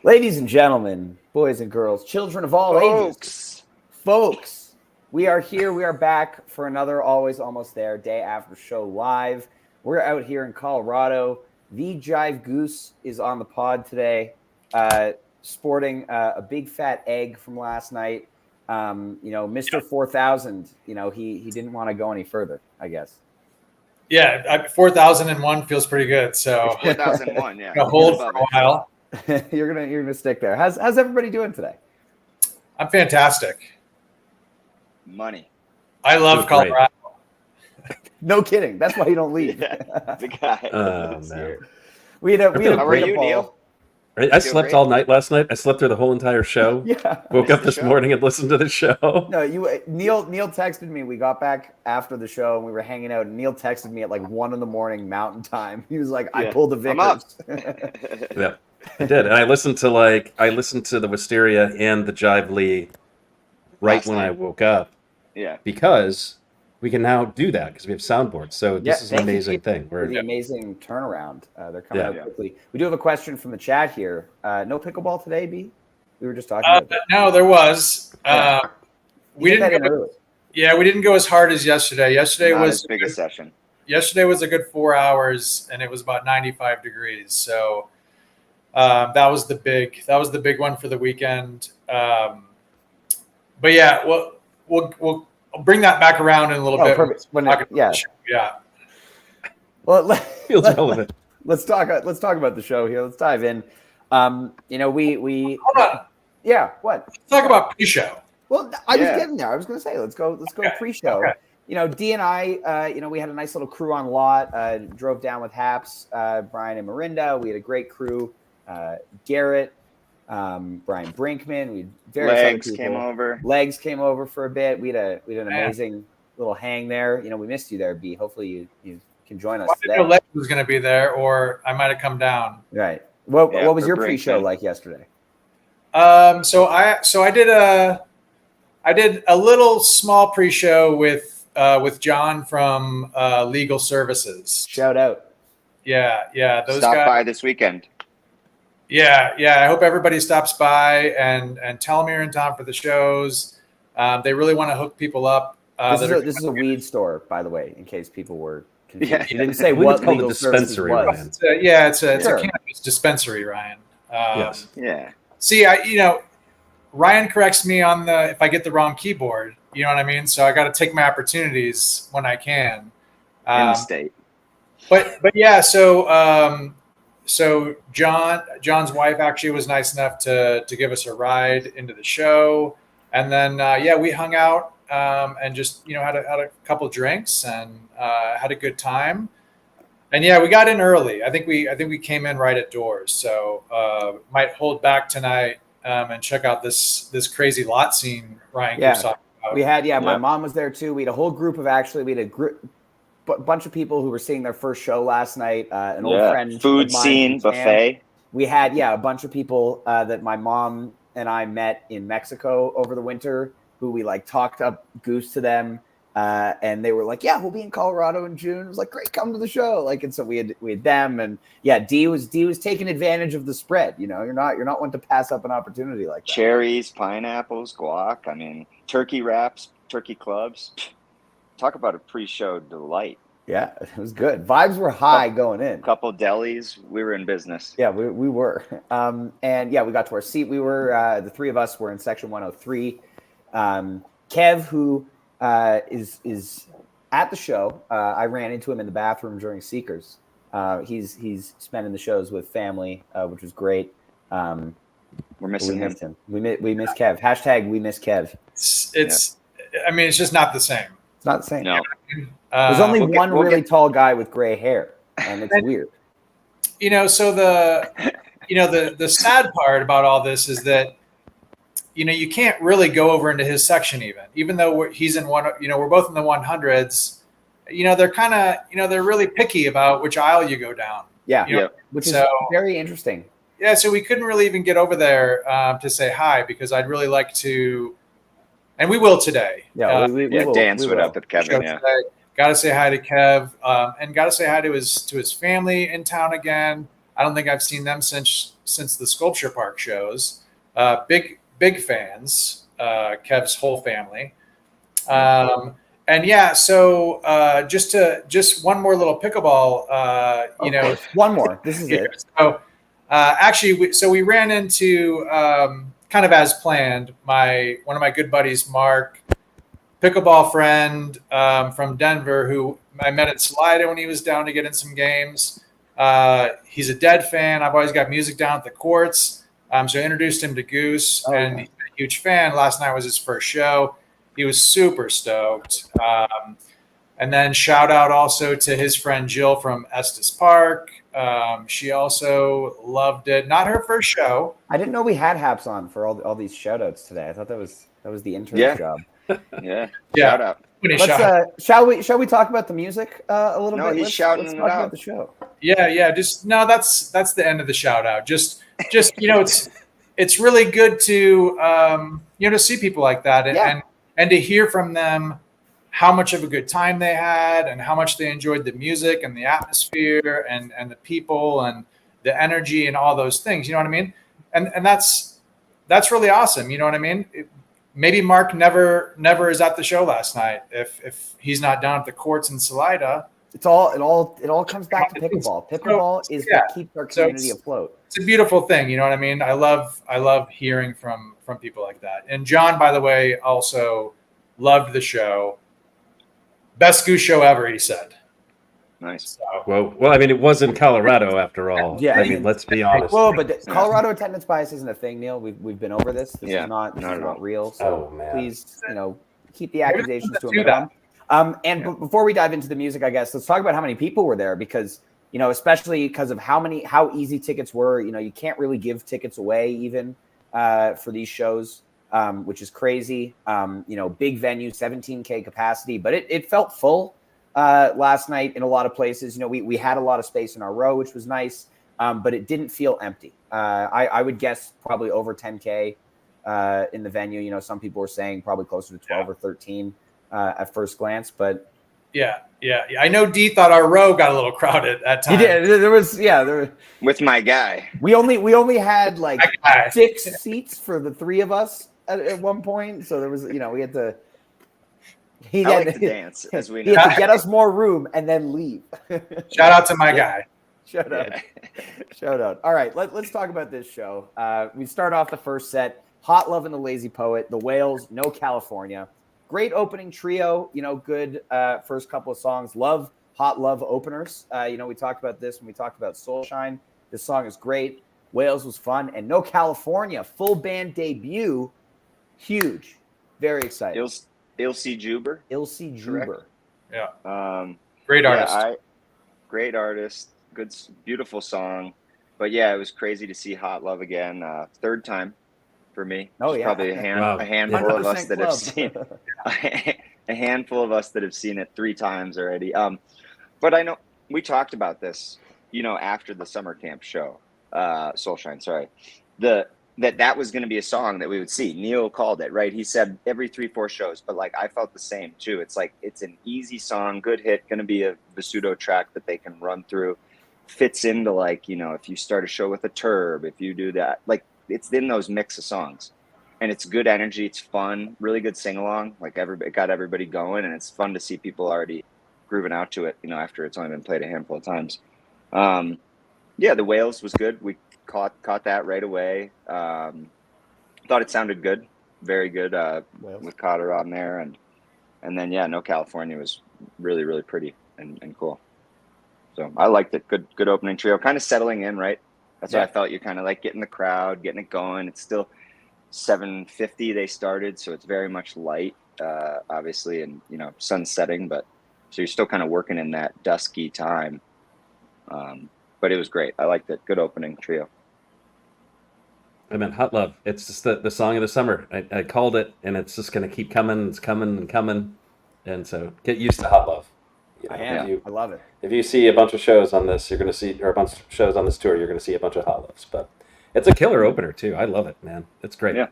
Ladies and gentlemen, boys and girls, children of all ages, folks, we are here. We are back for another Always Almost There Day After Show live. We're out here in Colorado. The Jive Goose is on the pod today, sporting a big fat egg from last night. Mr. 4000, he didn't want to go any further, I guess. Yeah, 4001 feels pretty good. So 4001, yeah. Gonna hold for a while. You're gonna stick there. How's everybody doing today? I'm fantastic. Money. I love Colorado. No kidding. That's why you don't leave. The guy. Man. We had a How are you, Neil? I slept all night last night. I slept through the whole entire show. Yeah. Woke up this morning and listened to the show. No, Neil texted me. We got back after the show and we were hanging out. And Neil texted me at like 1 a.m. Mountain Time. He was like, "I pulled the Vickers." Yeah, I did. And I listened to the Wisteria and the Jive Lee right when I woke up. Yeah. Because we can now do that because we have soundboards. So this is an amazing thing. For the amazing turnaround. They're coming out quickly. We do have a question from the chat here. No pickleball today, B? We were just talking about that. No, there was. We didn't go. Yeah, we didn't go as hard as yesterday. Yesterday Not was as big a session. Yesterday was a good 4 hours, and it was about 95 degrees. So that was the big one for the weekend. But yeah, we'll bring that back around in a little bit. Perfect. Yeah. Well, Feels relevant. Let's talk about the show here. Let's dive in. We Hold on. Yeah. What? Let's talk about pre-show. Well, I was getting there. I was going to say, let's go pre-show. Okay. D and I, we had a nice little crew on lot. Drove down with Haps, Brian and Marinda. We had a great crew. Garrett, Brian Brinkman. We Legs came over for a bit. We had an amazing little hang there. We missed you there, B. Hopefully you can join us today. I didn't know Legs was going to be there, or I might have come down. Right. What was your pre-show like yesterday? So I did a little small pre-show with John from Legal Services. Shout out. Yeah. Those Stop guys by this weekend. Yeah. I hope everybody stops by and tell them you're in town for the shows. They really want to hook people up. This is a weed store, by the way, in case people were confused. Yeah. You didn't say We what call it legal dispensary, services was. Ryan. It's a cannabis dispensary, Ryan. Yes. Yeah. See, Ryan corrects me on if I get the wrong keyboard. You know what I mean? So I got to take my opportunities when I can. In the state. But yeah, so John's wife actually was nice enough to give us a ride into the show, and then we hung out and just had a couple drinks and had a good time. And yeah, we got in early. I think we came in right at doors. So might hold back tonight and check out this crazy lot scene Ryan keeps talking about. We had my mom was there too. We had a whole group of bunch of people who were seeing their first show last night. An old friend, food scene buffet. We had a bunch of people that my mom and I met in Mexico over the winter, who we talked up Goose to them, and they were like, "Yeah, we'll be in Colorado in June." It was like, "Great, come to the show!" And so we had them, and D was taking advantage of the spread. You're not one to pass up an opportunity like that. Cherries, pineapples, guac. I mean, turkey wraps, turkey clubs. Talk about a pre-show delight. Yeah, it was good. Vibes were high going in. Couple delis. We were in business. Yeah, we were. We got to our seat. We were the three of us were in section 103. Kev, who is at the show, I ran into him in the bathroom during Seekers. He's spending the shows with family, which was great. We're missing him. We miss Kev. Hashtag we miss Kev. I mean, it's just not the same. It's not the same. No. There's only one really tall guy with gray hair, and it's weird. So the sad part about all this is that you can't really go over into his section even though he's in one. We're both in the 100s. They're kind of they're really picky about which aisle you go down. Yeah. Which is very interesting. Yeah, so we couldn't really even get over there to say hi because I'd really like to, and we will today. Yeah, we will dance it up with Kevin. Yeah. Got to say hi to Kev, and got to say hi to his family in town again. I don't think I've seen them since since the Sculpture Park shows. Big fans. Kev's whole family. And yeah, so just one more little pickleball. One more. This is it. So actually, we ran into kind of as planned. One of my good buddies, Mark, pickleball friend from Denver, who I met at Salida when he was down to get in some games. He's a Dead fan. I've always got music down at the courts. So I introduced him to Goose, and he's a huge fan. Last night was his first show. He was super stoked. And then shout out also to his friend Jill from Estes Park. She also loved it. Not her first show. I didn't know we had Haps on for all these shout outs today. I thought that was the intern's job. Yeah. Shout out. Shall we talk about the music a little bit? No, he's shouting let's it talk out. about the show. Yeah. That's the end of the shout out. Just it's really good to to see people like that and to hear from them how much of a good time they had and how much they enjoyed the music and the atmosphere and the people and the energy and all those things. You know what I mean? And that's really awesome. You know what I mean? Maybe Mark never is at the show last night if he's not down at the courts in Salida. It all comes back to pickleball. Pickleball is what keeps our community afloat. It's a beautiful thing, you know what I mean? I love hearing from people like that. And John, by the way, also loved the show. Best Goose show ever, he said. Nice. So, Well, I mean, it was in Colorado after all. Yeah. I mean, let's be honest. Well, but Colorado attendance bias isn't a thing, Neil. We've been over this. This is not real. So please, keep the accusations to a minimum. Before we dive into the music, I guess let's talk about how many people were there because especially because of how easy tickets were. You can't really give tickets away even for these shows, which is crazy. Big venue, 17K capacity, but it felt full last night in a lot of places. We had a lot of space in our row, which was nice, but it didn't feel empty. I would guess probably over 10K in the venue. Some people were saying probably closer to 12 or 13 at first glance, but yeah. I know D thought our row got a little crowded at times. He did. There was with my guy. We only had like 6 seats for the 3 of us at one point, so there was we had to. He had to dance, as we know. He had to get us more room and then leave. Shout out to my guy. Shout out. All right, let's talk about this show. We start off the first set. Hot Love and the Lazy Poet, the Whales, No California. Great opening trio. Good first couple of songs. Hot Love openers. We talked about this when we talked about Soulshine. This song is great. Whales was fun, and No California full band debut. Huge. Very exciting. Ilse Juber. Yeah. Great artist. Great artist. Good, beautiful song. But yeah, it was crazy to see Hot Love again. Third time for me. Probably a handful of us that have seen a handful of us that have seen it 3 times already. But I know we talked about this, after the summer camp show, Soulshine. Sorry, that was going to be a song that we would see. Neil called it, right? He said every 3-4 shows, but I felt the same too. It's it's an easy song, good hit, going to be a Visudo track that they can run through. Fits into if you start a show with a Turb, if you do that, it's in those mix of songs, and it's good energy. It's fun, really good sing along. It got everybody going, and it's fun to see people already grooving out to it. After it's only been played a handful of times. The Whales was good. We caught that right away. Thought it sounded good, very good with Cotter on there, and then No California was really, really pretty and cool. So I liked it. Good opening trio, kind of settling in, right? That's what I felt. You're kind of getting the crowd, getting it going. It's still 7:50 they started, so it's very much light, obviously, and sun setting, but so you're still kind of working in that dusky time. But it was great. I liked it. Good opening trio. I mean, Hot Love. It's just the song of the summer. I called it, and it's just going to keep coming. It's coming and coming. And so get used to Hot Love. I love it. If you see a bunch of shows on this, you're going to see, or a bunch of shows on this tour, you're going to see a bunch of Hot Loves. But it's a killer opener, too. I love it, man. It's great. Yeah.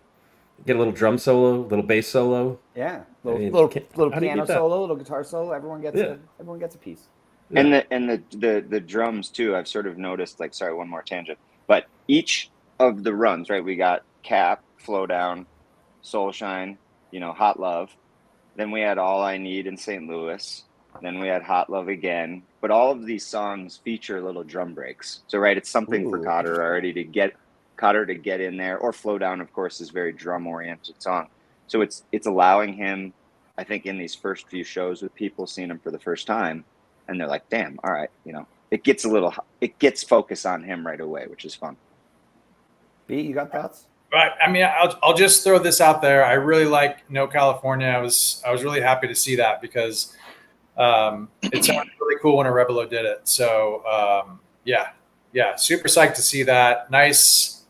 Get a little drum solo, little bass solo. Yeah. Little piano solo, little guitar solo. Everyone gets a piece. Yeah. And the drums too. I've sort of noticed. Sorry, one more tangent. But each of the runs, right? We got Cap, Flow Down, Soul Shine, Hot Love. Then we had All I Need in St. Louis. Then we had Hot Love again. But all of these songs feature little drum breaks. So, right, it's something for Cotter already to get in there. Or Flow Down, of course, is a very drum-oriented song. So it's allowing him, I think, in these first few shows with people seeing him for the first time, and they're like, damn, all right, it gets focus on him right away, which is fun. B, you got thoughts? Right. I mean, I'll just throw this out there. I really like No California. I was really happy to see that because it sounded really cool when Arevalo did it. So yeah, super psyched to see that. Nice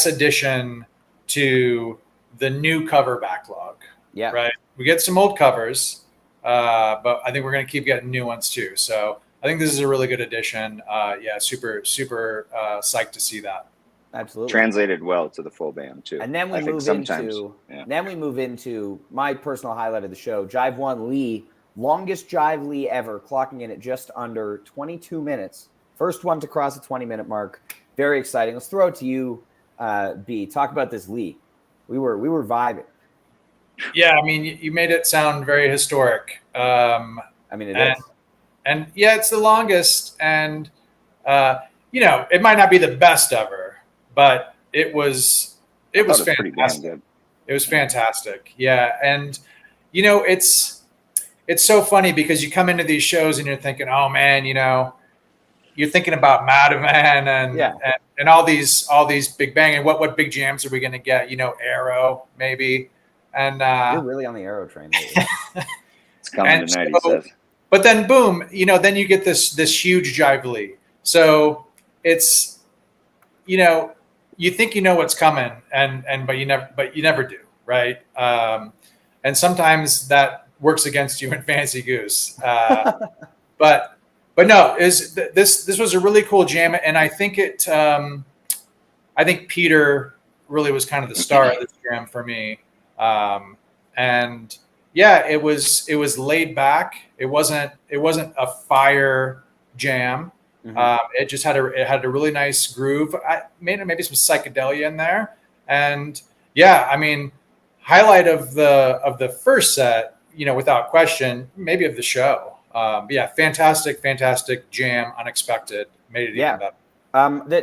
addition to the new cover backlog. Yeah. Right. We get some old covers, but I think we're going to keep getting new ones too. So I think this is a really good addition. Yeah, super psyched to see that. Absolutely. Translated well to the full band too. And then we move into my personal highlight of the show, Jive 1 Lee, longest Jive Lee ever, clocking in at just under 22 minutes. First one to cross the 20-minute mark. Very exciting. Let's throw it to you, B. Talk about this Lee. We were vibing. Yeah, I mean, you made it sound very historic. I mean, it is. And yeah, it's the longest, and it might not be the best ever, but it was fantastic. It was fantastic. Yeah, and it's so funny because you come into these shows and you're thinking, oh man, you're thinking about Madman and all these big bang and what big jams are we going to get? Arrow maybe. And you're really on the Arrow train lately. It's coming tonight, he says. But then boom, then you get this huge Jive Lee. So it's you think you know what's coming but you never do, right? And sometimes that works against you in Fantasy Goose. But no, this was a really cool jam, and I think I think Peter really was kind of the star of this jam for me. And yeah, it was laid back. It wasn't a fire jam. Mm-hmm. It just had a really nice groove. Maybe some psychedelia in there. And yeah, I mean, highlight of the first set, without question, maybe of the show. Yeah, fantastic jam, unexpected, made it even better.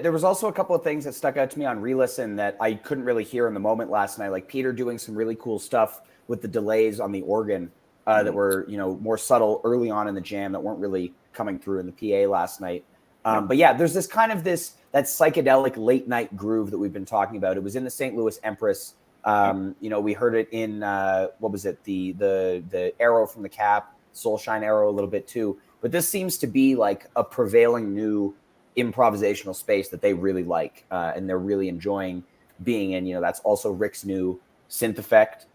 There was also a couple of things that stuck out to me on re-listen that I couldn't really hear in the moment last night, like Peter doing some really cool stuff with the delays on the organ that were, more subtle early on in the jam that weren't really coming through in the PA last night. But yeah, there's this kind of that psychedelic late night groove that we've been talking about. It was in the St. Louis Empress. We heard it in what was it? The Arrow from the Cap, Soul Shine Arrow a little bit too. But this seems to be like a prevailing new improvisational space that they really like, and they're really enjoying being in. That's also Rick's new synth effect,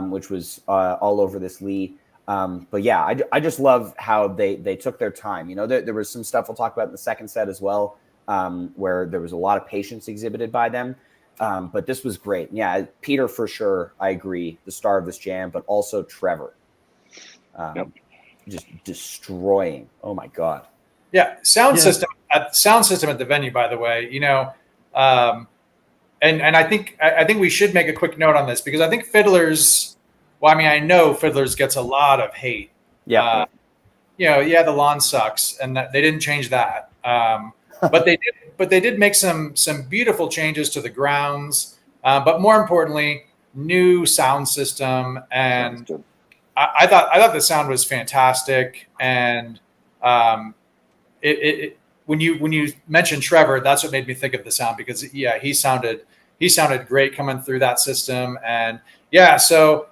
which was all over this Lee. But yeah, I just love how they took their time. There was some stuff we'll talk about in the second set as well, where there was a lot of patience exhibited by them. But this was great. Yeah, Peter for sure, I agree, the star of this jam, but also Trevor. Just destroying. Oh my God. Yeah, sound system at the venue, by the way, and I think we should make a quick note on this because I think Fiddlers. Well, I mean, I know Fiddlers gets a lot of hate. Yeah. The lawn sucks, and they didn't change that. But they did make some beautiful changes to the grounds. But more importantly, new sound system, and I thought the sound was fantastic. And when you mentioned Trevor, that's what made me think of the sound because he sounded great coming through that system, and so.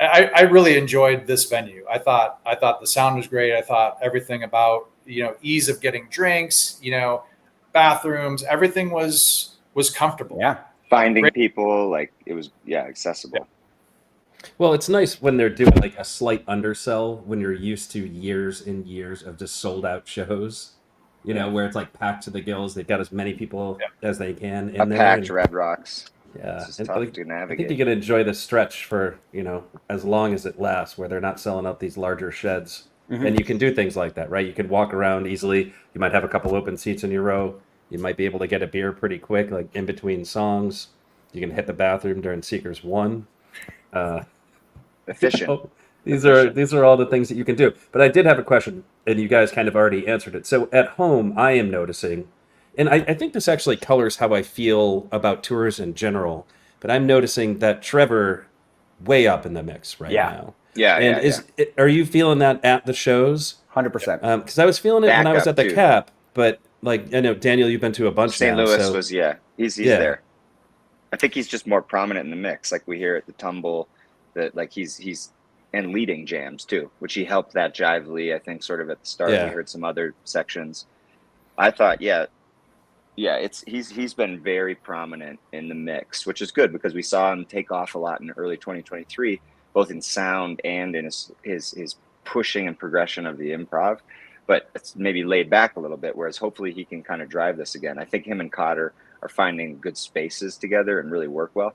I really enjoyed this venue. I thought the sound was great. I thought everything about ease of getting drinks, bathrooms, everything was comfortable. Yeah, finding people, like it was accessible. Yeah. Well, it's nice when they're doing like a slight undersell when you're used to years and years of just sold out shows. Where it's like packed to the gills. They've got as many people as they can in there. Packed Red Rocks. Yeah, it's tough to navigate. I think you can enjoy the stretch for as long as it lasts, where they're not selling out these larger sheds, and you can do things like that, right? You can walk around easily. You might have a couple open seats in your row. You might be able to get a beer pretty quick, like in between songs. You can hit the bathroom during Seekers 1. Efficient. You know, these are all the things that you can do. But I did have a question, and you guys kind of already answered it. So at home, I am noticing, and I think this actually colors how I feel about tours in general, but I'm noticing that Trevor way up in the mix right now. Yeah, and are you feeling that at the shows? 100%. Because I was feeling it when I was at the Cap, but like I know Daniel, you've been to a bunch. St. now, Louis so... was he's there. I think he's just more prominent in the mix. Like we hear at the Tumble, that like he's and leading jams too, which he helped that Jive Lee. I think sort of at the start. We heard some other sections. I thought, he's been very prominent in the mix, which is good because we saw him take off a lot in early 2023, both in sound and in his pushing and progression of the improv. But it's maybe laid back a little bit, whereas hopefully he can kind of drive this again. I think him and Cotter are finding good spaces together and really work well.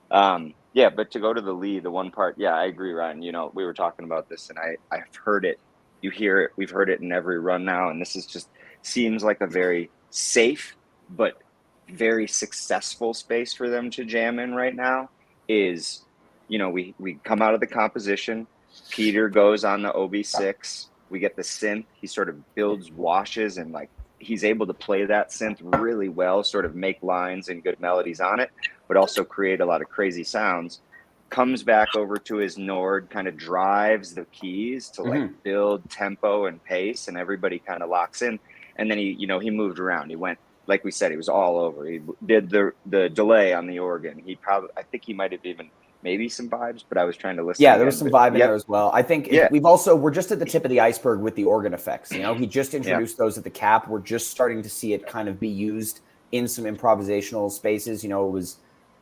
But to go to the lead, the one part, I agree, Ryan. You know, we were talking about this, and I've heard it. You hear it. We've heard it in every run now, and this is just seems like a very safe but very successful space for them to jam in right now. Is, you know, we come out of the composition. Peter goes on the OB6. We get the synth. He sort of builds washes and like he's able to play that synth really well, sort of make lines and good melodies on it, but also create a lot of crazy sounds. Comes back over to his Nord, kind of drives the keys to like build tempo and pace, and everybody kind of locks in. And then he moved around. He went, like we said, he was all over. He did the delay on the organ. I think he might have even maybe some vibes, but I was trying to listen. Yeah, there was some vibe in there as well. I think we're just at the tip of the iceberg with the organ effects. You know, he just introduced those at the Cap. We're just starting to see it kind of be used in some improvisational spaces. You know,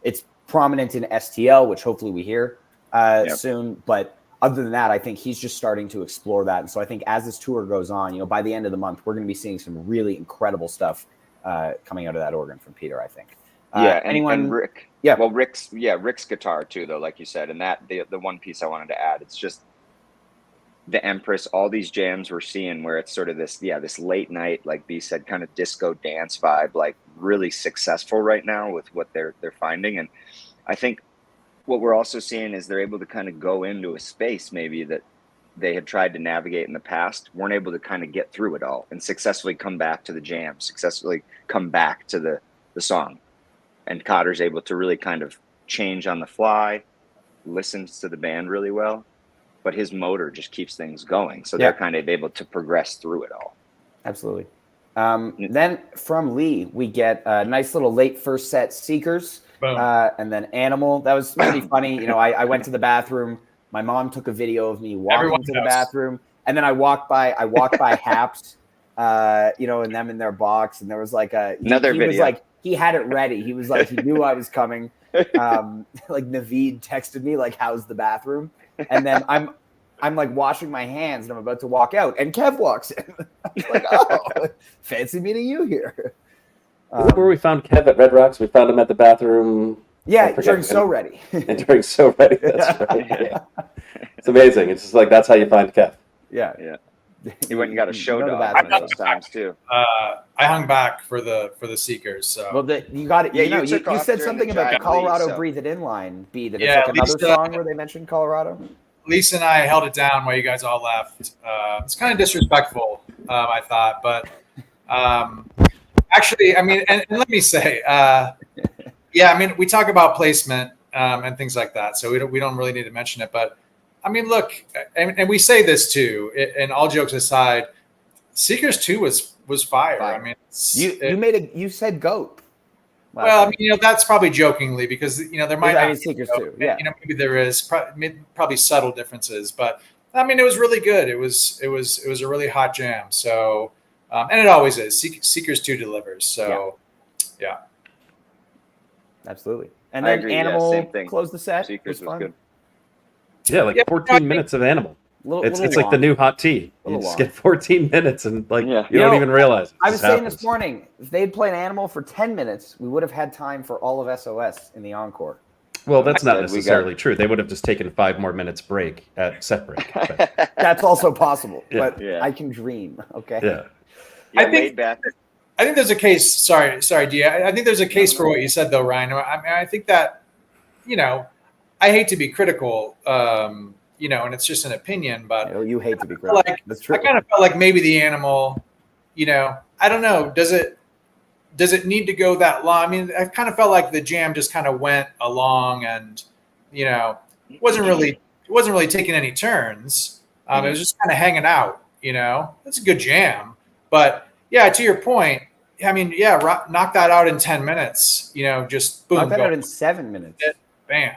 it's prominent in STL, which hopefully we hear soon. But other than that, I think he's just starting to explore that. And so I think as this tour goes on, you know, by the end of the month, we're going to be seeing some really incredible stuff coming out of that organ from Peter, I think. And Rick. Yeah. Well, Rick's guitar too, though, like you said, and that the one piece I wanted to add, it's just the Empress, all these jams we're seeing where it's sort of this late night, like B said, kind of disco dance vibe, like really successful right now with what they're finding. And I think what we're also seeing is they're able to kind of go into a space maybe that they had tried to navigate in the past, weren't able to kind of get through it all and successfully come back to the jam, successfully come back to the song. And Cotter's able to really kind of change on the fly, listens to the band really well, but his motor just keeps things going. So they're kind of able to progress through it all. Absolutely. Then from Lee, we get a nice little late first set Seekers, and then Animal. That was pretty funny. You know, I went to the bathroom. My mom took a video of me walking to the bathroom, and then I walked by Haps, and them in their box, and there was like another video. Was like, he had it ready. He was like, he knew I was coming. Like Naveed texted me, like, how's the bathroom? And then I'm like washing my hands and I'm about to walk out. And Kev walks in. I'm like, oh, fancy meeting you here. Where we found Kev at Red Rocks, we found him at the bathroom. Yeah, during So Ready. And during So Ready, that's right. Yeah. It's amazing. It's just like, that's how you find Kev. Yeah. He went and got a show dog those times too. I hung back for the Seekers. So you got it. Yeah, you said something about the Colorado Breathe It In line. That it's like another song where they mentioned Colorado. Lisa and I held it down while you guys all left. It's kind of disrespectful, I thought, but actually, I mean, and let me say, I mean, we talk about placement and things like that, so we don't really need to mention it, but. I mean, look, and we say this too, and all jokes aside, Seekers 2 was fire. I mean, you said GOAT. Well, I mean, that's probably jokingly because there might not be Seekers 2. Yeah, maybe there is probably subtle differences, but I mean, it was really good. It was a really hot jam. So, and it always is. Seekers 2 delivers. So, yeah. Absolutely. And then Animal closed the set. Seekers was good. Yeah, like 14 minutes of Animal. It's like the new hot tea. You just get 14 minutes and you don't even realize it. I was saying this morning, if they'd played Animal for 10 minutes, we would have had time for all of SOS in the encore. Well, that's not necessarily true. They would have just taken 5 more minutes break at set break. That's also possible, but I can dream. Okay. Yeah. I think I think there's a case. Sorry, D. I think there's a case for what you said, though, Ryan. I think that, I hate to be critical, and it's just an opinion, but you hate to be critical. That's true. I kind of felt like maybe the animal, I don't know. Does it need to go that long? I mean, I kind of felt like the jam just kind of went along, and it wasn't really taking any turns. It was just kind of hanging out. It's a good jam, but yeah, to your point, I mean, knock that out in 10 minutes. Just boom. Knock that out in 7 minutes. Bam.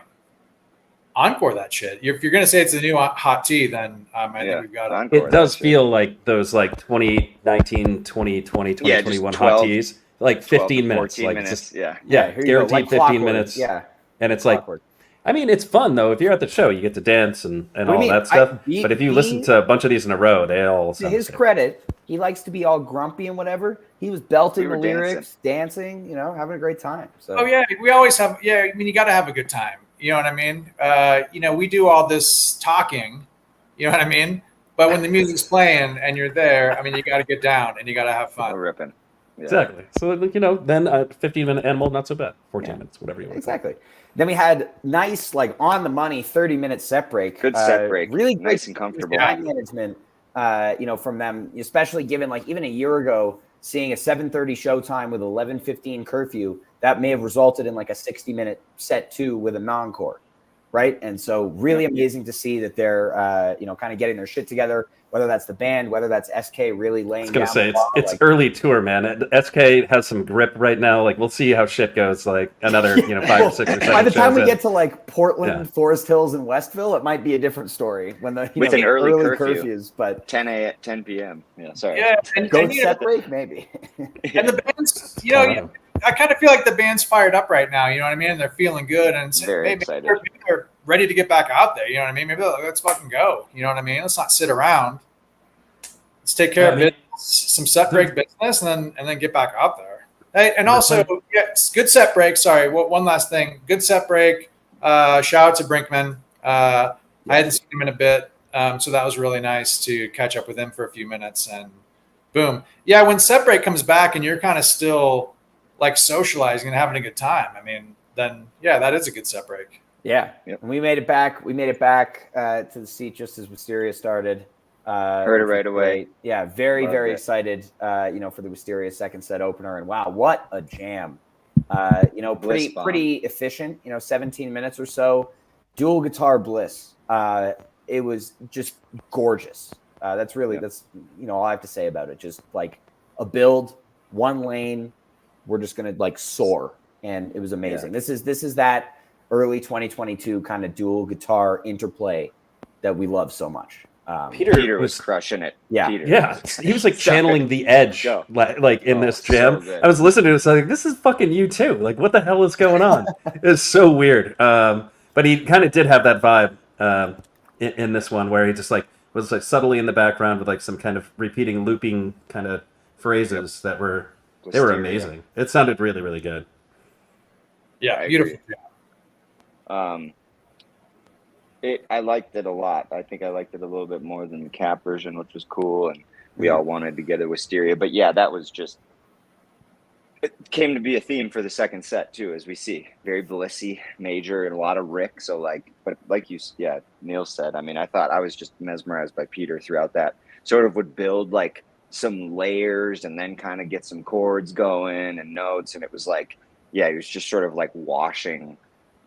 Encore that shit. If you're gonna say it's a new hot tea, then I think we've got it. It does feel like those 2019, 2020, 2021 hot teas. Like 15 minutes, like minutes, guaranteed 15 minutes. Yeah, and it's clockwork. I mean, it's fun though. If you're at the show, you get to dance and all that stuff. But if you listen to a bunch of these in a row, they all sound to his credit, he likes to be all grumpy and whatever. He was belting the lyrics, dancing, having a great time. So. Oh yeah, we always have. Yeah, I mean, you got to have a good time. You know what I mean? We do all this talking. You know what I mean? But when the music's playing and you're there, I mean, you got to get down and you got to have fun. Ripping. Yeah. Exactly. So, then a 15-minute animal, not so bad. 14 minutes, whatever you want. Exactly. Then we had nice, on the money, 30-minute set break. Good set break. Really nice and comfortable. Time management, from them, especially given even a year ago, seeing a 7:30 showtime with 11:15 curfew, that may have resulted in a 60-minute set 2 with an encore, right? And so really amazing to see that they're, kind of getting their shit together, whether that's the band, whether that's SK really laying down. I was going to say, it's early tour, man. SK has some grip right now. We'll see how shit goes, another, 5 or 6 or 7 By the time we get to, Portland, Forest Hills, and Westville, it might be a different story when the with an early curfews, but 10 p.m. Yeah, sorry. Yeah, and set break, maybe. And the band's, I kind of feel like the band's fired up right now, you know what I mean? And they're feeling good, and very excited. Maybe they're ready to get back out there, you know what I mean? Maybe let's fucking go, you know what I mean? Let's not sit around. Let's take care of business, some set break business, and then get back out there. Hey, and also, good set break. Sorry, one last thing. Good set break. Shout out to Brinkman. I hadn't seen him in a bit, so that was really nice to catch up with him for a few minutes, and boom. Yeah, when set break comes back and you're kind of still socializing and having a good time, I mean, then that is a good set break. Yeah, yep. We made it back. We made it back to the seat just as Wisteria started. Heard it right away. Yeah, very excited. For the Wisteria second set opener, and wow, what a jam! Pretty efficient. 17 minutes or so, dual guitar bliss. It was just gorgeous. That's all I have to say about it. Just a build, one lane. We're just gonna soar, and it was amazing. Yeah. This is that early 2022 kind of dual guitar interplay that we love so much. Peter was crushing it. Yeah, he was channeling the Edge, in this jam. So I was listening to this, I was like, "This is fucking you too." What the hell is going on? It was so weird. But he kind of did have that vibe in this one, where he just was subtly in the background with some kind of repeating, looping kind of phrases that were amazing. It sounded really, really good. Yeah, beautiful. I liked it a lot. I think I liked it a little bit more than the Cap version, which was cool, and we all wanted to get it Wisteria. But yeah, that was just, it came to be a theme for the second set too, as we see. Very blissy, major, and a lot of Rick. So but Neil said, I mean, I thought I was just mesmerized by Peter throughout that. Sort of would build some layers and then kind of get some chords going and notes, and it was he was just sort of washing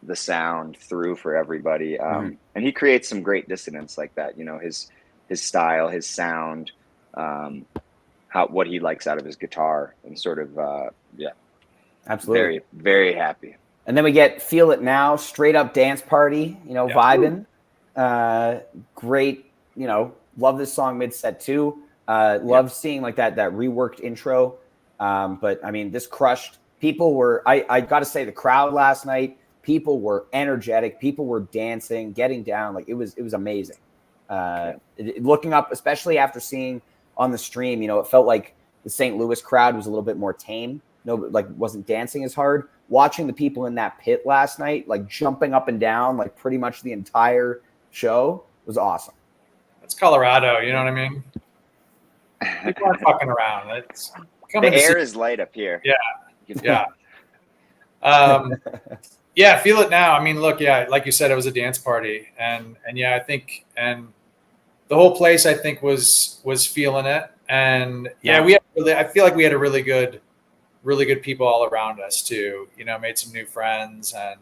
the sound through for everybody, and he creates some great dissonance like that. His style, his sound, what he likes out of his guitar, and sort of absolutely very, very happy. And then we get Feel It Now, straight up dance party, vibing. Great, love this song mid set too. Love seeing that reworked intro. But I mean, this crushed. People were, I got to say, the crowd last night, people were energetic. People were dancing, getting down. It was amazing. Looking up, especially after seeing on the stream, it felt like the St. Louis crowd was a little bit more tame. Wasn't dancing as hard. Watching the people in that pit last night, jumping up and down, pretty much the entire show was awesome. It's Colorado, you know what I mean? People aren't fucking around. The air is light up here. Yeah. Yeah, Feel It Now. I mean, look, yeah, like you said, it was a dance party, and yeah, I think, and the whole place, I think, was feeling it, and I feel like we had a really good people all around us too. You know, made some new friends, and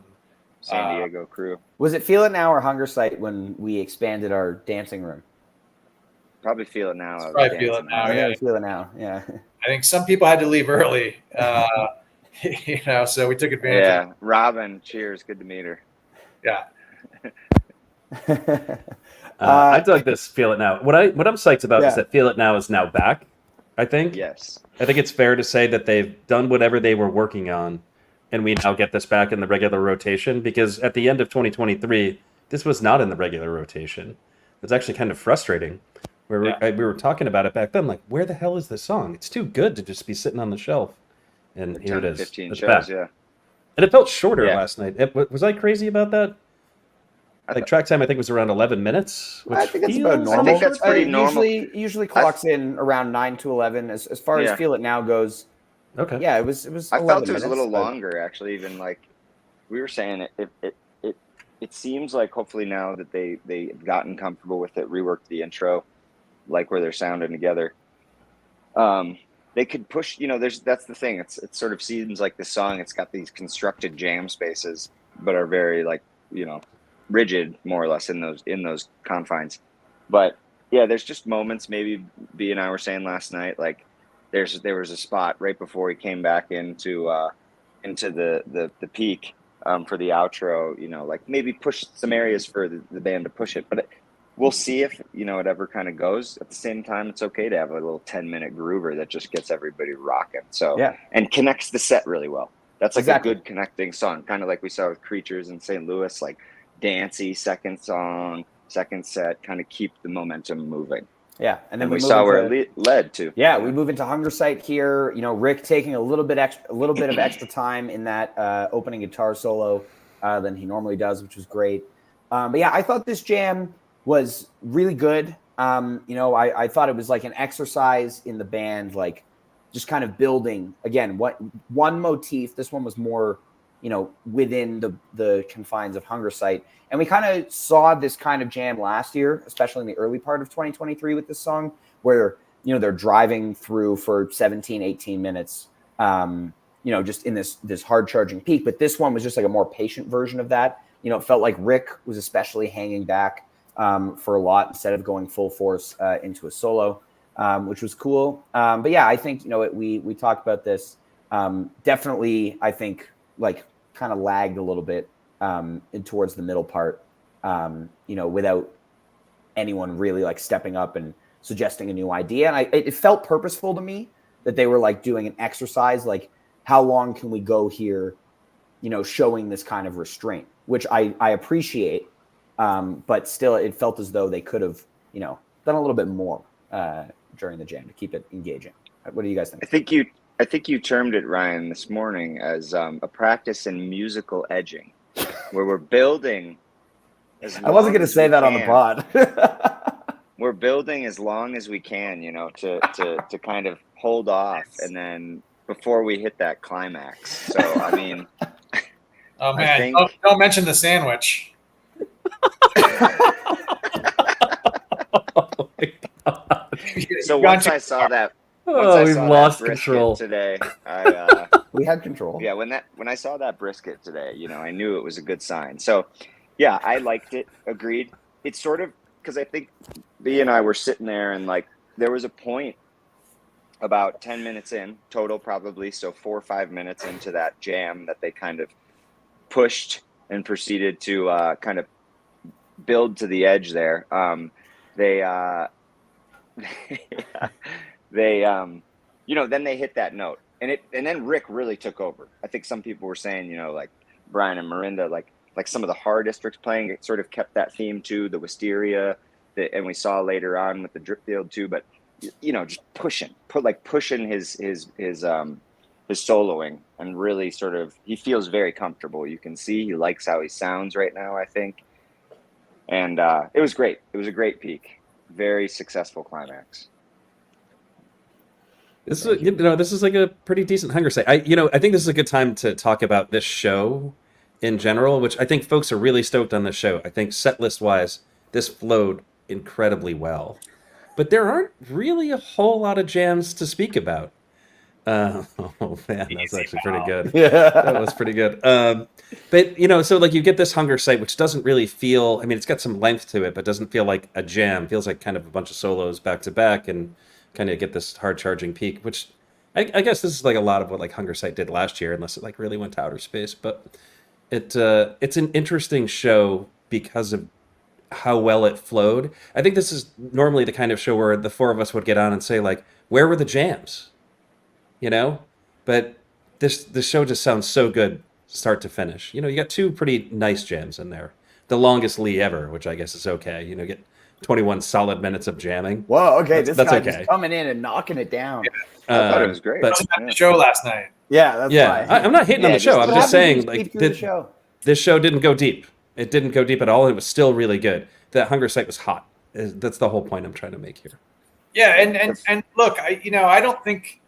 San Diego crew. Was it Feel It Now or Hunger Site when we expanded our dancing room? Probably Feel It Now. Probably Feel It Now. Yeah, Feel It Now. Yeah. I think some people had to leave early. You know, so we took advantage. Yeah, Robin, cheers. Good to meet her. Yeah. I dug this Feel It Now. What I'm psyched about is that Feel It Now is now back. I think. Yes. I think it's fair to say that they've done whatever they were working on, and we now get this back in the regular rotation. Because at the end of 2023, this was not in the regular rotation. It's actually kind of frustrating. We were talking about it back then. Like, where the hell is this song? It's too good to just be sitting on the shelf. And here it is. 15 it's shows, back. yeah. And it felt shorter last night. Was I crazy about that? Like track time, I think was around 11 minutes. I think it's about normal. I think that's pretty normal. Usually clocks in around 9 to 11. As far as Feel It Now goes. Okay. Yeah, it was. I felt it was a little longer, actually. Even like we were saying, it seems like hopefully now that they've gotten comfortable with it, reworked the intro, like where they're sounding together. They could push, that's the thing. It sort of seems like the song, it's got these constructed jam spaces, but are very rigid more or less in those confines. But yeah, there's just moments, maybe B and I were saying last night, like there was a spot right before he came back into the peak for the outro, like maybe push some areas for the band to push it, but we'll see if it ever kind of goes. At the same time, it's okay to have a little 10-minute groover that just gets everybody rocking. So and connects the set really well. That's like a good connecting song, kind of like we saw with Creatures in St. Louis, like dancey second song, second set, kind of keep the momentum moving. Yeah, and then we saw where it led to. Yeah, we move into Hunger Site here. Rick taking a little bit of extra time in that opening guitar solo than he normally does, which was great. But yeah, I thought this jam was really good. I thought it was like an exercise in the band, like just kind of building again one motif. This one was more within the confines of Hunger Site. And we kind of saw this kind of jam last year, especially in the early part of 2023 with this song, where, they're driving through for 17, 18 minutes, just in this hard charging peak. But this one was just like a more patient version of that. It felt like Rick was especially hanging back for a lot instead of going full force into a solo, which was cool. But yeah, I think, we talked about this. Definitely, I think, like kind of lagged a little bit towards the middle part, without anyone really like stepping up and suggesting a new idea. And it felt purposeful to me that they were like doing an exercise, like how long can we go here, showing this kind of restraint, which I appreciate. But still, it felt as though they could have, done a little bit more during the jam to keep it engaging. What do you guys think? I think you termed it, Ryan, this morning as a practice in musical edging, where we're building. I wasn't going to say that on the pod. We're building as long as we can, to kind of hold off, and then before we hit that climax. So I mean, oh man, don't mention the sandwich. Oh my God. So once I saw that. We've lost control today. We had control. Yeah, when I saw that brisket today, I knew it was a good sign. So, yeah, I liked it. Agreed. It's sort of because I think B and I were sitting there and like there was a point about 10 minutes in total, probably, so 4 or 5 minutes into that jam that they kind of pushed and proceeded to kind of build to the edge there. Then they hit that note, and then Rick really took over. I think some people were saying, like Brian and Marinda, like some of the hard districts playing, it sort of kept that theme too, the Wisteria, and we saw later on with the Dripfield too. But just pushing his soloing, and really sort of he feels very comfortable. You can see he likes how he sounds right now, I think, and it was great. It was a great peak, very successful climax. This is, this is like a pretty decent hunger site. I think this is a good time to talk about this show in general, which I think folks are really stoked on this show. I think set list wise, this flowed incredibly well, but there aren't really a whole lot of jams to speak about. Oh man, that's actually pretty good. Yeah, that was pretty good. But so like you get this hunger site, which doesn't really feel. I mean, it's got some length to it, but doesn't feel like a jam. It feels like kind of a bunch of solos back to back, and kind of get this hard charging peak. Which I guess this is like a lot of what like hunger site did last year, unless it like really went to outer space. But it's an interesting show because of how well it flowed. I think this is normally the kind of show where the four of us would get on and say like, where were the jams? But this show just sounds so good start to finish. You got two pretty nice jams in there. The longest Lee ever, which I guess is okay. Get 21 solid minutes of jamming. Whoa, okay, that's guy okay. Just coming in and knocking it down. Yeah. I thought it was great. But the show last night. Yeah, that's why. I'm not hating on the show. I'm just saying like this show didn't go deep. It didn't go deep at all. It was still really good. That hunger site was hot. That's the whole point I'm trying to make here. Yeah, and look, I don't think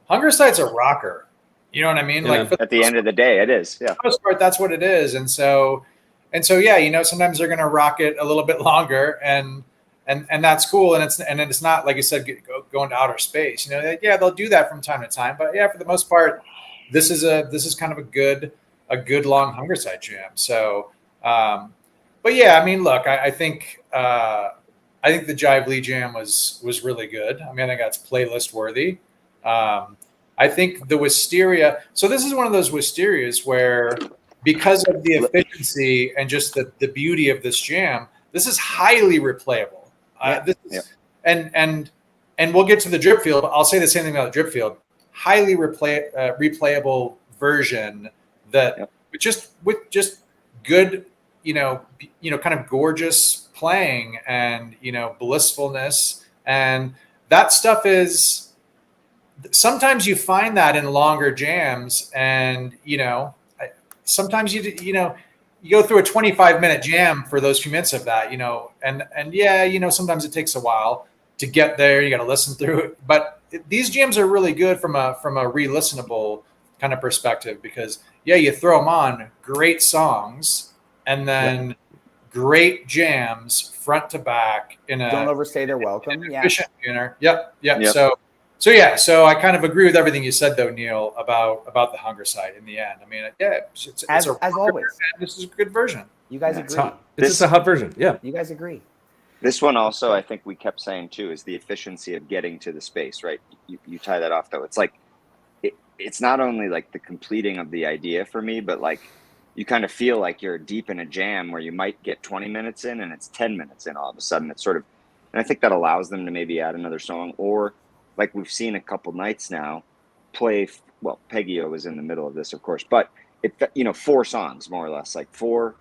hunger site's a rocker. You know what I mean? Yeah. Like at the end of the day, it is. Yeah. For the most part, that's what it is. And so yeah, sometimes they're gonna rock it a little bit longer, and that's cool. And it's not like you said, going to outer space. Yeah, they'll do that from time to time. But yeah, for the most part, this is kind of a good long hunger site jam. So, but yeah, I mean, look, I think the Jive Lee jam was really good. I mean, I think that's playlist worthy. I think the Wisteria. So this is one of those Wisterias where, because of the efficiency and just the beauty of this jam, this is highly replayable. And we'll get to the drip field. I'll say the same thing about the drip field. Highly replayable version that with just good, kind of gorgeous playing and blissfulness, and that stuff is. Sometimes you find that in longer jams, and sometimes you go through a 25-minute jam for those few minutes of that, and sometimes it takes a while to get there. You got to listen through it, but these jams are really good from a re-listenable kind of perspective, because you throw them on, great songs, and then great jams front to back in a don't overstay their welcome. Efficient manner. Yep. So I kind of agree with everything you said, though, Neil, about the hunger site in the end. I mean, it's as always. This is a good version. You guys agree? This is a hot version. Yeah. You guys agree? This one also, I think we kept saying too, is the efficiency of getting to the space, right? You tie that off though. It's like it's not only like the completing of the idea for me, but like you kind of feel like you're deep in a jam where you might get 20 minutes in and it's 10 minutes in all of a sudden. It's sort of, and I think that allows them to maybe add another song, or like we've seen a couple nights now play. Well, Peggy-O was in the middle of this, of course, but it 4 songs more or less, like 4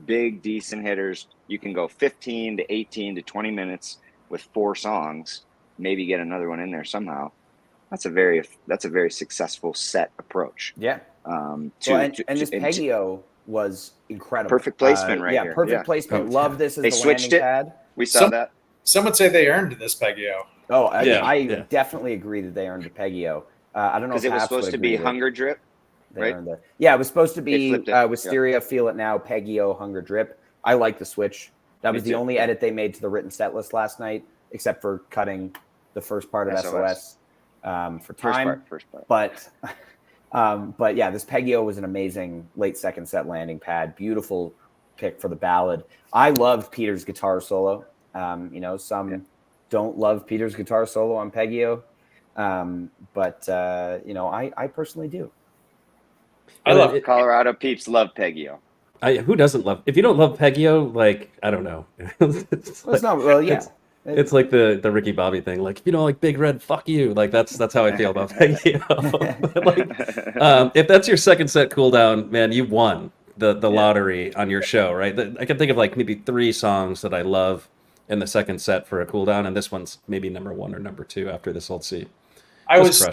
big decent hitters. You can go 15 to 18 to 20 minutes with 4 songs, maybe get another one in there somehow. That's a very successful set approach. Yeah. This Peggy-O was incredible. Perfect placement right here. Perfect placement. Love this as the switched landing it. pad. We saw that. Some would say they earned this Peggy-O. Oh, I definitely agree that they earned the Peggy-O. I don't know because it was supposed to be Hunger Drip, right? It was supposed to be Wisteria, Feel It Now, Peggy-O, Hunger Drip. I like the switch. That was the only edit they made to the written set list last night, except for cutting the first part of SOS for time. First part. But yeah, this Peggy-O was an amazing late second set landing pad. Beautiful pick for the ballad. I loved Peter's guitar solo. Some don't love Peter's guitar solo on Peggy-O. But I personally do. I love it. Colorado peeps love Peggy-O. Who doesn't love? If you don't love Peggy-O, like I don't know. It's not well, yeah. It's like the Ricky Bobby thing. Like like Big Red, fuck you. Like that's how I feel about Peggy-O. If that's your second set cooldown, man, you won the lottery on your show, right? I can think of like maybe 3 songs that I love in the second set for a cooldown, and this one's maybe number 1 or number 2 after this old seat. I was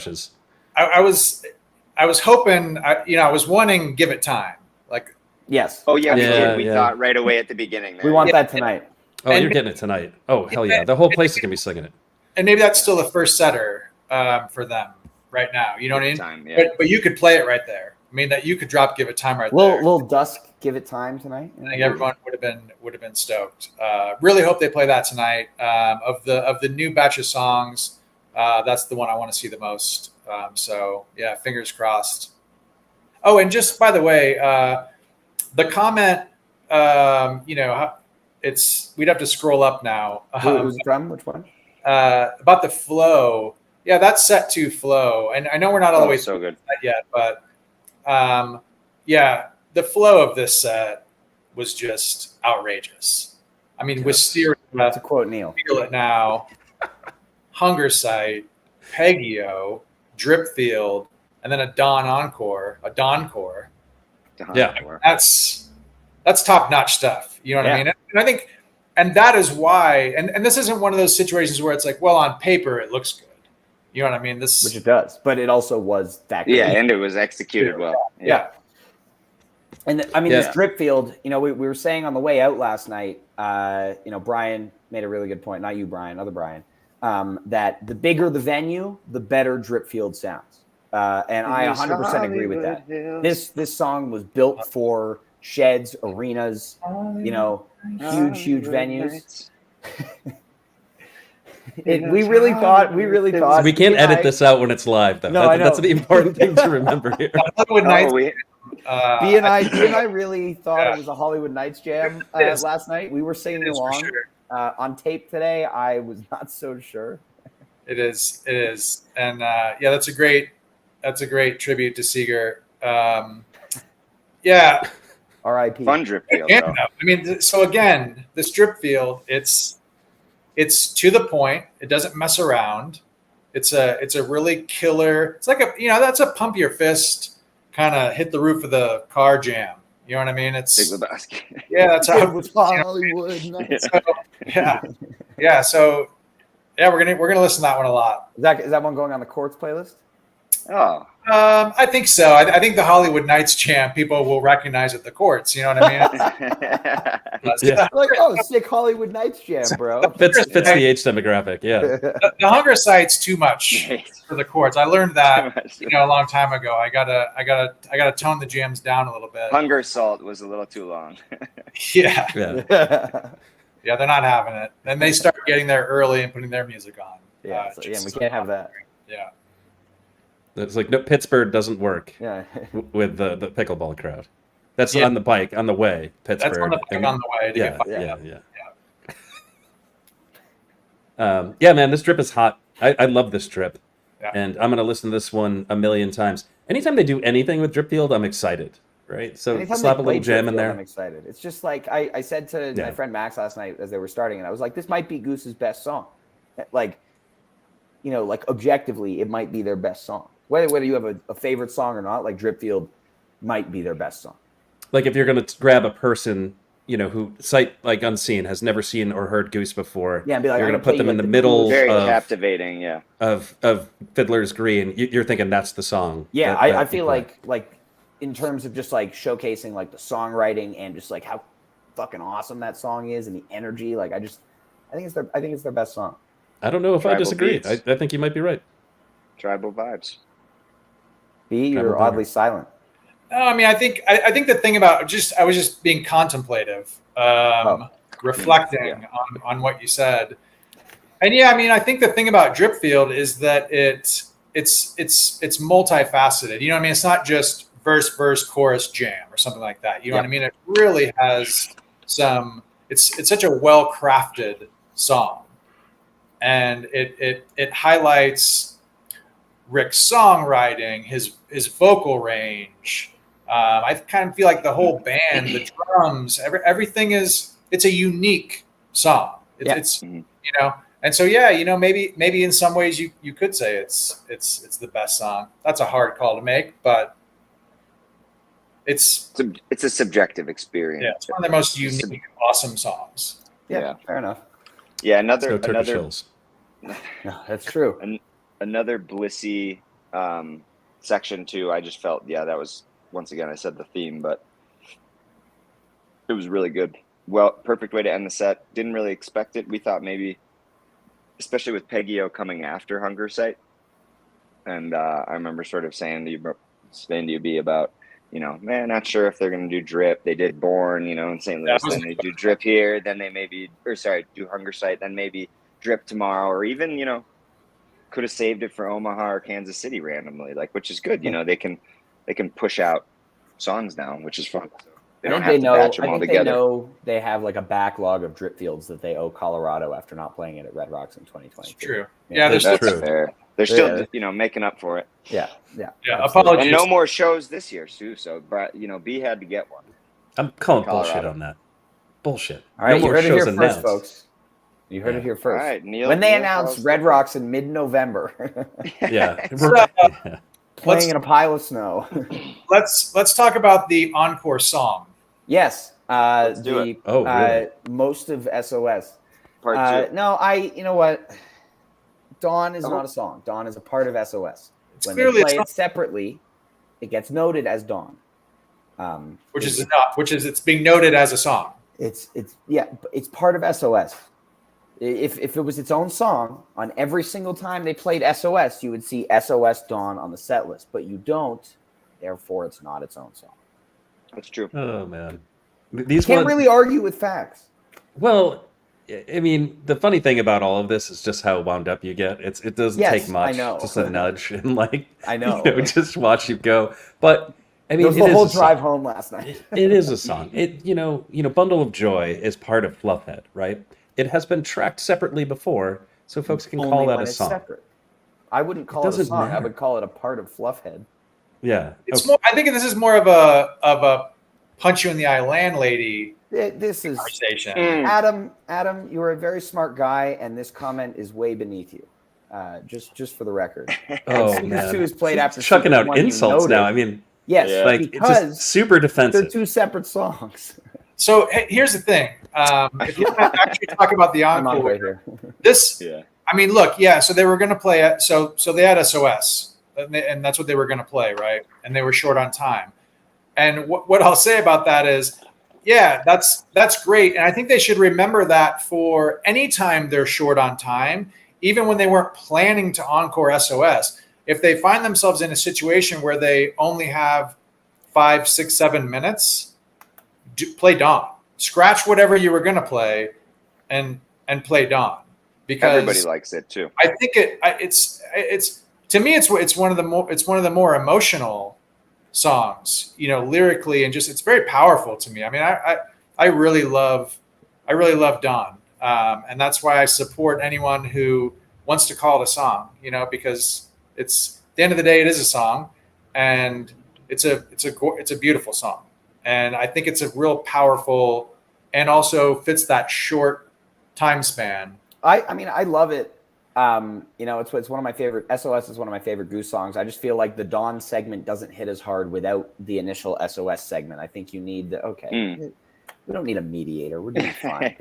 hoping, I was wanting Give It Time. Like, yes. Oh yeah, we thought right away at the beginning. There. We want that tonight. Oh, you're getting it tonight. Oh, hell yeah. The whole place is going to be singing it. And maybe that's still the first setter for them. right now. You know what I mean? Time, yeah. But you could play it right there. I mean, that you could drop Give It Time right there. Little Dusk, Give It Time tonight. I think everyone would have been stoked. Really hope they play that tonight. Of the new batch of songs, that's the one I want to see the most. So yeah, fingers crossed. Oh, and just by the way, the comment, we'd have to scroll up now. Who's from? Which one? About the flow. Yeah, that's set to flow. And I know we're not all the way so good yet, but the flow of this set was just outrageous. I mean, Wisteria, to quote Neil, Feel It Now, Hunger Sight, Peggy-O, Dripfield, and then a Dawn Encore. Yeah, that's top-notch stuff. You know what I mean? And I think, and that is why, and this isn't one of those situations where it's like, well, on paper it looks good. You know what I mean? Which it does, but it also was that good. Yeah, and it was executed well. Yeah. And I mean, this Dripfield, we were saying on the way out last night, Brian made a really good point. Not you, Brian, other Brian, that the bigger the venue, the better Dripfield sounds. And I 100% agree with that. This song was built for sheds, arenas, huge venues. We really thought. So we can't edit this out when it's live, though. No, that's the important thing to remember here. Hollywood Nights. B and I really thought it was a Hollywood Nights jam last night. We were singing along. Sure. On tape today, I was not so sure. It is, and that's a great tribute to Seeger. R.I.P. Fun Dripfield. I mean, so again, this Dripfield, it's to the point. It doesn't mess around. It's a really killer. It's like that's a pump your fist kind of hit the roof of the car jam. You know what I mean? It's Big Lebowski. Yeah, that's how it was Hollywood. So we're gonna listen to that one a lot. Is that one going on the Courts playlist? Oh, I think so. I think the Hollywood Nights jam people will recognize at the Courts. You know what I mean? Like, sick Hollywood Nights jam, bro. Fits the age demographic. Yeah. The Hunger Sight's too much for the Courts. I learned that a long time ago. I gotta tone the jams down a little bit. Hunger Salt was a little too long. Yeah, they're not having it, and they start getting there early and putting their music on. We can't have that. Yeah. It's like, no, Pittsburgh doesn't work with the pickleball crowd. That's on the bike, on the way, Pittsburgh. That's on the bike on the way to get fired. Man, this drip is hot. I love this drip. Yeah. And I'm going to listen to this one a million times. Anytime they do anything with Dripfield, I'm excited, right? So anytime slap a little jam in there. I'm excited. It's just like I said to my friend Max last night as they were starting, and I was like, this might be Goose's best song. Like objectively, it might be their best song. Whether you have a favorite song or not, like Dripfield might be their best song. Like if you're going to grab a person, who sight like unseen has never seen or heard Goose before, and be like, you're going to put them in the middle very captivating, of Fiddler's Green. You're thinking that's the song. Yeah, I feel like in terms of just like showcasing like the songwriting and just like how fucking awesome that song is and the energy. Like I think it's their best song. I don't know if I disagree. I think you might be right. Tribal vibes. B, you're oddly silent. No, I mean, I think the thing about I was just being contemplative, reflecting on what you said, and I mean, I think the thing about Dripfield is that it's multifaceted. You know what I mean? It's not just verse, chorus, jam, or something like that. You know what I mean? It really has some. It's such a well crafted song, and it highlights Rick's songwriting, his vocal range. I kind of feel like the whole band, the drums, everything it's a unique song. It's and so maybe in some ways you could say it's the best song. That's a hard call to make, but it's a subjective experience. Yeah, it's one of the most unique, awesome songs. Yeah, fair enough. Yeah, another. No, that's true. Another Blissy section too. I just felt that was, once again, I said the theme, but it was really good. Well, perfect way to end the set. Didn't really expect it. We thought maybe, especially with Peggy-O coming after Hunger Sight, And I remember sort of saying to you, B, about, man, not sure if they're going to do Drip. They did Born, in St. Louis. Then they do Drip here. Then they do Hunger Site. Then maybe Drip tomorrow, or even, could have saved it for Omaha or Kansas City randomly, which is good. They can push out songs now, which is fun. So they don't have to batch them all together. They know they have a backlog of Drip fields that they owe Colorado after not playing it at Red Rocks in 2022. It's true. Yeah, that's fair. They're still, making up for it. Yeah. Apologies. And no more shows this year, Sue. So, B had to get one. I'm calling bullshit on that. Bullshit. All right, you heard it here first, folks. You heard it here first. All right, Neil, when they announced Red Rocks in mid-November. Playing in a pile of snow. Let's talk about the encore song. Yes. Let's do it. Really? Most of SOS. Part 2. No, you know what? Dawn is not a song. Dawn is a part of SOS. When they play it separately, it gets noted as Dawn. Which is enough. It's being noted as a song. It's part of SOS. If it was its own song, on every single time they played SOS, you would see SOS Dawn on the set list, but you don't. Therefore, it's not its own song. That's true. Oh man, you can't really argue with facts. Well, I mean, the funny thing about all of this is just how wound up you get. It doesn't take much, just a nudge and I know, just watch you go. But I mean, it was the whole drive home last night. It is a song. Bundle of Joy is part of Fluffhead, right? It has been tracked separately before, so folks can call that a song. Separate. I wouldn't call it a song. Matter. I would call it a part of Fluffhead. Yeah, it's more. I think this is more of a punch you in the eye landlady. This is conversation. Adam, you're a very smart guy, and this comment is way beneath you. Just for the record. Oh man, Sue is played after chucking out insults now. I mean, yes, because it's just super defensive. They're two separate songs. So here's the thing. If you actually talk about the encore, right here. I mean, look, so they were going to play it. So they had SOS, and that's what they were going to play, right? And they were short on time. And what I'll say about that is, that's great. And I think they should remember that for any time they're short on time, even when they weren't planning to encore SOS. If they find themselves in a situation where they only have 5, 6, 7 minutes, play Dawn. Scratch whatever you were going to play and play Dawn, because everybody likes it too. I think it's to me it's one of the more emotional songs, lyrically, and just it's very powerful to me. I mean, I really love Dawn, and that's why I support anyone who wants to call it a song, because it's at the end of the day it is a song, and it's a beautiful song. And I think it's a real powerful, and also fits that short time span. I mean, I love it. It's one of my favorite. SOS is one of my favorite Goose songs. I just feel like the Dawn segment doesn't hit as hard without the initial SOS segment. I think you need we don't need a mediator. We're doing fine.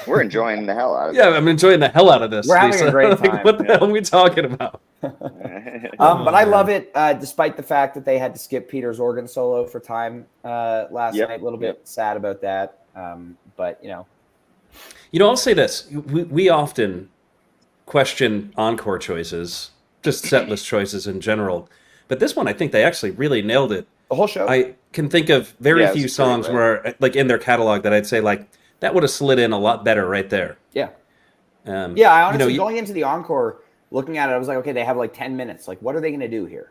We're enjoying the hell out of it. Yeah, I'm enjoying the hell out of this. We're having a great time. What the hell are we talking about? But I love it, despite the fact that they had to skip Peter's organ solo for time last night. A little bit sad about that. But I'll say this: we often question encore choices, just setlist choices in general. But this one, I think they actually really nailed it. The whole show. I can think of very few songs where, in their catalog, that I'd say that would have slid in a lot better right there. Yeah. I honestly, going into the encore, looking at it, I was like, okay, they have 10 minutes. What are they going to do here?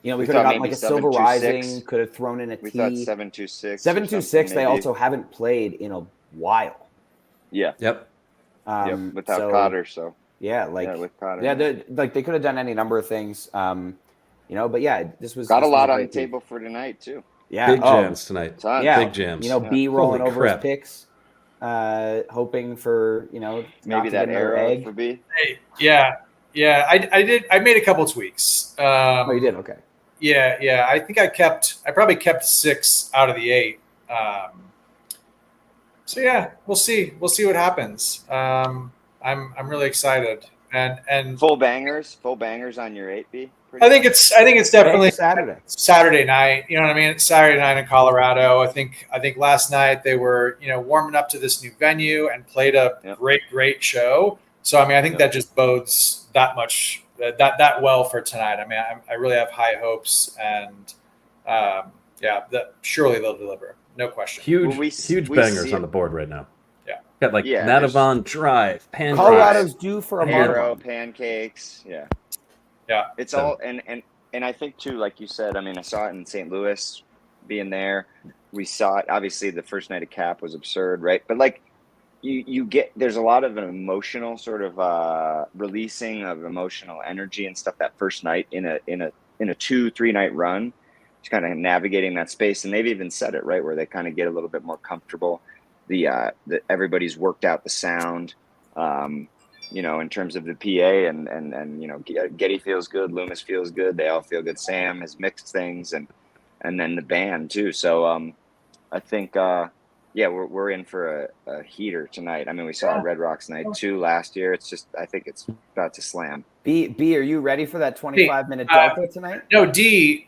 We could have gotten a Silver Rising, could have thrown in a T. We thought 726. 726, they also haven't played in a while. Yeah. Yep. Without Cotter, so. Yeah, with Cotter. Yeah, they could have done any number of things. But this was got a lot on the table for tonight too. Yeah, big jams tonight. Yeah, big jams. B rolling over his picks, hoping for maybe that arrow for B. Hey, yeah, I did. I made a couple tweaks. You did, okay. Yeah. I think I probably kept 6 out of the 8. So yeah, we'll see what happens. I'm really excited, and full bangers on your 8B. I think it's definitely Saturday night. You know what I mean? It's Saturday night in Colorado. I think last night they were warming up to this new venue and played a great show. So I mean, I think that just bodes that much that well for tonight. I mean, I really have high hopes, and surely they'll deliver. No question. Huge bangers on the board right now. Yeah. Got like Natavon Drive, Colorado's due for a Hero, pancakes. Yeah. Yeah. It's all, and I think too, like you said, I mean, I saw it in St. Louis being there. We saw it, obviously the first night of Cap was absurd, right? But like you get, there's a lot of an emotional sort of releasing of emotional energy and stuff that first night in a 2-3 night run. Just kind of navigating that space, and they've even said it right where they kind of get a little bit more comfortable. The everybody's worked out the sound, in terms of the PA, and Getty feels good, Loomis feels good, they all feel good. Sam has mixed things, and then the band too. So I think we're in for a heater tonight. I mean, we saw Red Rocks Night 2 last year. It's just, I think it's about to slam. B, are you ready for that 25-minute delta tonight? No, D.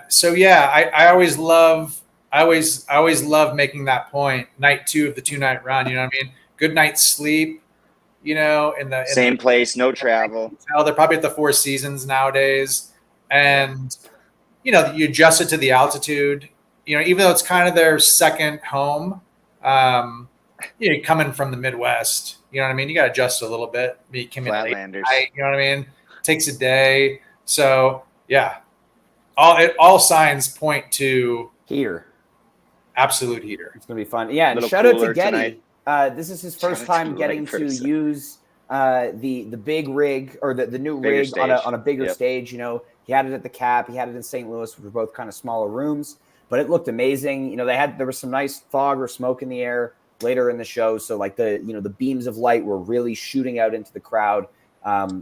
So yeah, I always love making that point. Night 2 of the 2-night run. You know what I mean? Good night's sleep. In the same place, no travel. They're probably at the Four Seasons nowadays, and you adjust it to the altitude. Even though it's kind of their second home, coming from the Midwest, you know what I mean? You got to adjust a little bit. You came in late night, you know what I mean? Takes a day. So yeah, all signs point to heater. Absolute heater. It's going to be fun. Yeah, and shout out to Getty. This is his first time getting to use the big rig, or the new rig on a bigger stage. He had it at the Cap. He had it in St. Louis, which were both kind of smaller rooms, but it looked amazing. There was some nice fog or smoke in the air later in the show, so like the beams of light were really shooting out into the crowd.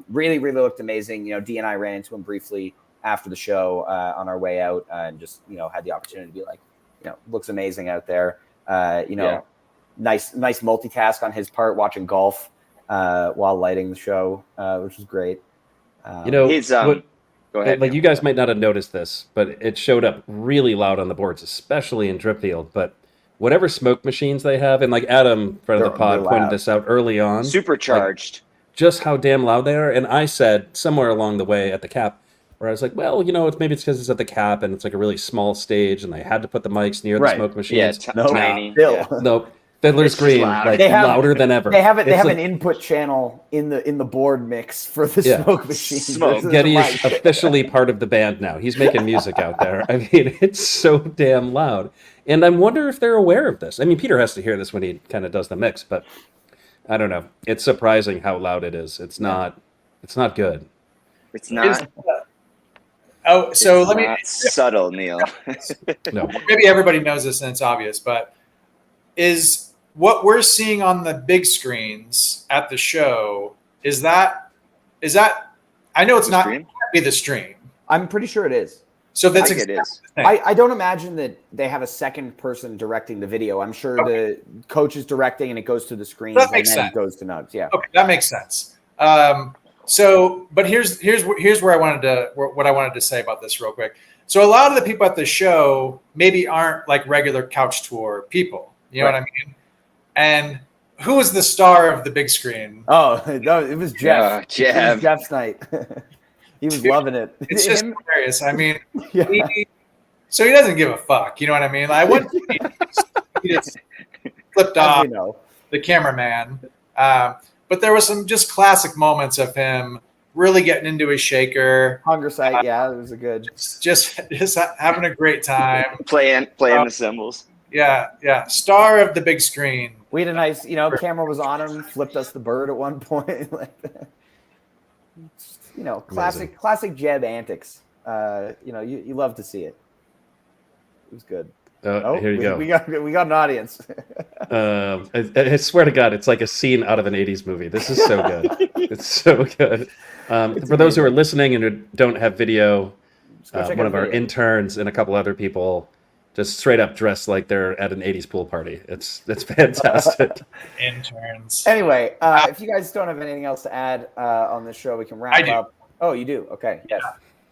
Really, really looked amazing. D and I ran into him briefly after the show on our way out, and just had the opportunity to be like, looks amazing out there. Nice multitask on his part, watching golf while lighting the show, which was great. Go ahead. Like, you guys might not have noticed this, but it showed up really loud on the boards, especially in Dripfield. But whatever smoke machines they have, and like Adam, friend of the pod, pointed this out early on. Supercharged. Like, just how damn loud they are. And I said somewhere along the way at the Cap, where I was like, well, maybe it's because it's at the Cap and it's like a really small stage, and they had to put the mics near the smoke machines. Yeah, tiny. Nope. Fiddler's Green, louder than ever. They have an input channel in the board mix for the smoke machine. Getty is officially part of the band now. He's making music out there. I mean, it's so damn loud. And I wonder if they're aware of this. I mean, Peter has to hear this when he kind of does the mix, but I don't know. It's surprising how loud it is. It's not good. It's not. Subtle, Neil. No. Maybe everybody knows this and it's obvious, but is what we're seeing on the big screens at the show, is that I know it's not going to be the stream. I'm pretty sure it is. So that's it is. I don't imagine that they have a second person directing the video. I'm sure the coach is directing and it goes to the screen and then it goes to Nugs. Yeah. Okay, that makes sense. But here's where what I wanted to say about this real quick. So a lot of the people at the show maybe aren't like regular couch tour people. You know what I mean? And who was the star of the big screen? Oh, no, it was Jeff. It was Jeff's night. He was loving it. It's just hilarious. I mean, so he doesn't give a fuck. You know what I mean? Like, he just flipped off the cameraman. But there was some just classic moments of him really getting into his shaker. Hunger Sight, it was a good. Just having a great time. playing the cymbals. Yeah. Star of the big screen. We had a nice, camera was on him, flipped us the bird at one point. Classic Jeb antics. You love to see it. It was good. Here you go. We got an audience. I swear to God, it's like a scene out of an 80s movie. This is so good. It's so good. For those who are listening and who don't have video, one of our interns and a couple other people just straight up dressed like they're at an 80s pool party. It's fantastic. Interns. Anyway, if you guys don't have anything else to add on this show, we can wrap up. Oh, you do? Okay. Yes.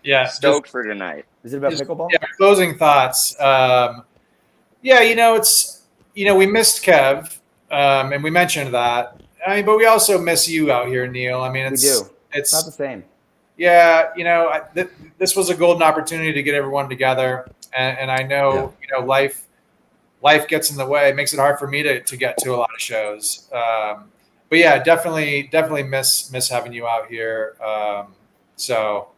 Yeah. Stoked for tonight. Is it about pickleball? Yeah. Closing thoughts. We missed Kev, and we mentioned that. But we also miss you out here, Neil. I mean, we do. It's not the same. yeah, this was a golden opportunity to get everyone together, and I know life gets in the way. It makes it hard for me to get to a lot of shows. But yeah, definitely miss having you out here. So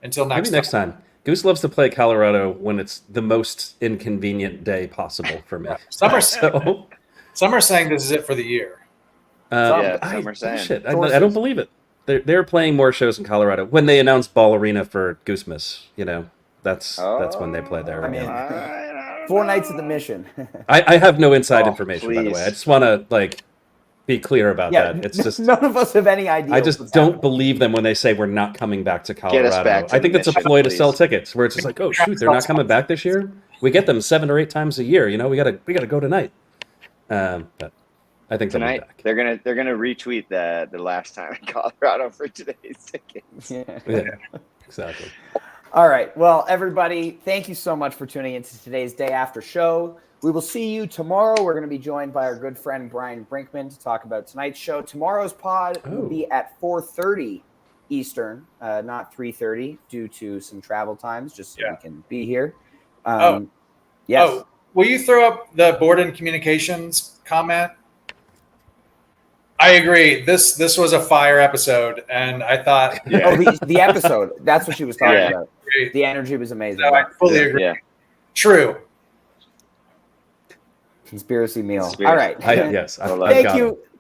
until next Maybe next time. Goose loves to play Colorado when it's the most inconvenient day possible for me. Some are saying this is it for the year. Some are saying. Shit, I don't believe it. They're playing more shows in Colorado. When they announced Ball Arena for Goosemas, that's when they play there. I mean, 4 nights at the Mission. I have no inside information, by the way. I just want to be clear about that. It's just none of us have any idea. I just don't believe them when they say we're not coming back to Colorado. Get us back to I think that's a ploy to sell please. tickets, where it's just like, oh shoot, they're not coming back this year. We get them 7 or 8 times a year. We gotta go tonight. But I think tonight they're gonna retweet the last time in Colorado for today's tickets. Yeah, exactly. All right. Well, everybody, thank you so much for tuning into today's Day After show. We will see you tomorrow. We're going to be joined by our good friend Brian Brinkman to talk about tonight's show. Tomorrow's pod will be at 4:30 Eastern, not 3:30, due to some travel times, just so we can be here. Yes. Oh, will you throw up the Borden Communications comment? I agree. This was a fire episode, and I thought. Yeah. Oh, the episode. That's what she was talking about. The energy was amazing. No, I fully agree. Yeah. True. Conspiracy meal. All right. Yes.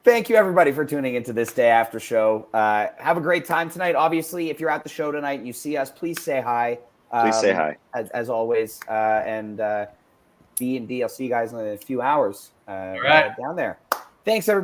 Thank you, everybody, for tuning into this Day After show. Have a great time tonight. Obviously, if you're at the show tonight and you see us, please say hi. Please say hi. As always. And B&D, I'll see you guys in a few hours all right. down there. Thanks, everybody.